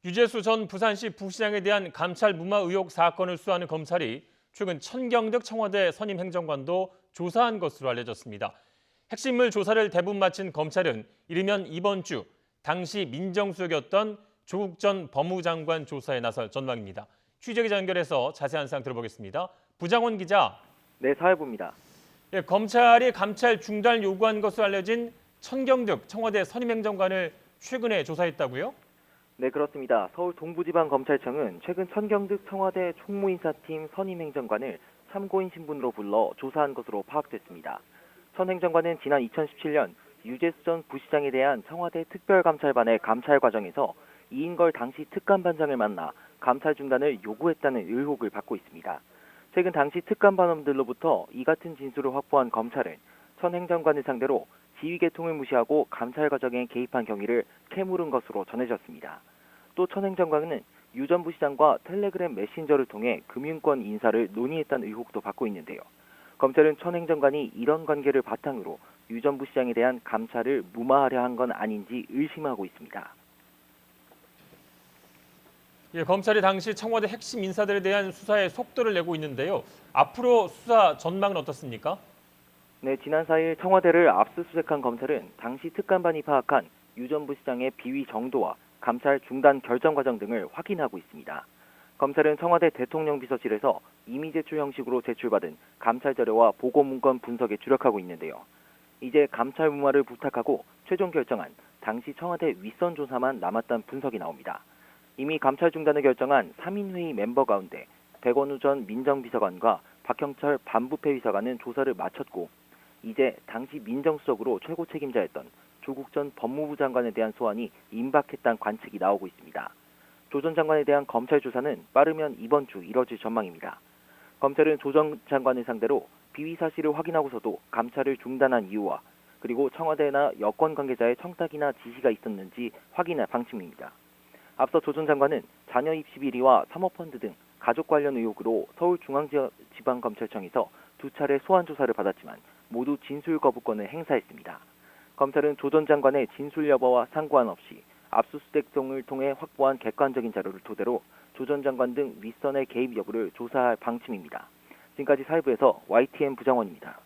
유재수 전 부산시 부시장에 대한 감찰 무마 의혹 사건을 수사하는 검찰이 최근 천경득 청와대 선임 행정관도 조사한 것으로 알려졌습니다. 핵심물 조사를 대부분 마친 검찰은 이르면 이번 주 당시 민정수석이었던 조국 전 법무부 장관 조사에 나설 전망입니다. 취재 기자 연결해서 자세한 사항 들어보겠습니다. 부장원 기자. 네, 사회부입니다. 예, 검찰이 감찰 중단을 요구한 것으로 알려진 천경득 청와대 선임 행정관을 최근에 조사했다고요? 네, 그렇습니다. 서울 동부지방검찰청은 최근 천경득 청와대 총무인사팀 선임행정관을 참고인 신분으로 불러 조사한 것으로 파악됐습니다. 천 행정관은 지난 2017년 유재수 전 부시장에 대한 청와대 특별감찰반의 감찰 과정에서 이인걸 당시 특감반장을 만나 감찰 중단을 요구했다는 의혹을 받고 있습니다. 최근 당시 특감반원들로부터 이 같은 진술을 확보한 검찰은 천 행정관을 상대로 지휘계통을 무시하고 감찰 과정에 개입한 경위를 캐물은 것으로 전해졌습니다. 또 천 행정관은 유 전 부시장과 텔레그램 메신저를 통해 금융권 인사를 논의했다는 의혹도 받고 있는데요. 검찰은 천 행정관이 이런 관계를 바탕으로 유 전 부시장에 대한 감찰을 무마하려 한 건 아닌지 의심하고 있습니다. 예, 검찰이 당시 청와대 핵심 인사들에 대한 수사에 속도를 내고 있는데요. 앞으로 수사 전망은 어떻습니까? 네, 지난 4일 청와대를 압수수색한 검찰은 당시 특감반이 파악한 유 전 부시장의 비위 정도와 감찰 중단 결정 과정 등을 확인하고 있습니다. 검찰은 청와대 대통령 비서실에서 임의 제출 형식으로 제출받은 감찰 자료와 보고 문건 분석에 주력하고 있는데요. 이제 감찰 무마를 부탁하고 최종 결정한 당시 청와대 윗선 조사만 남았다는 분석이 나옵니다. 이미 감찰 중단을 결정한 3인회의 멤버 가운데 백원우 전 민정비서관과 박형철 반부패 비서관은 조사를 마쳤고 이제 당시 민정수석으로 최고 책임자였던 조국 전 법무부 장관에 대한 소환이 임박했다는 관측이 나오고 있습니다. 조 전 장관에 대한 검찰 조사는 빠르면 이번 주 이뤄질 전망입니다. 검찰은 조 전 장관을 상대로 비위 사실을 확인하고서도 감찰을 중단한 이유와 그리고 청와대나 여권 관계자의 청탁이나 지시가 있었는지 확인할 방침입니다. 앞서 조 전 장관은 자녀 입시 비리와 사모펀드 등 가족 관련 의혹으로 서울중앙지방검찰청에서 2차례 소환 조사를 받았지만 모두 진술 거부권을 행사했습니다. 검찰은 조 전 장관의 진술 여부와 상관 없이 압수수색 등을 통해 확보한 객관적인 자료를 토대로 조 전 장관 등 윗선의 개입 여부를 조사할 방침입니다. 지금까지 사회부에서 YTN 부장원입니다.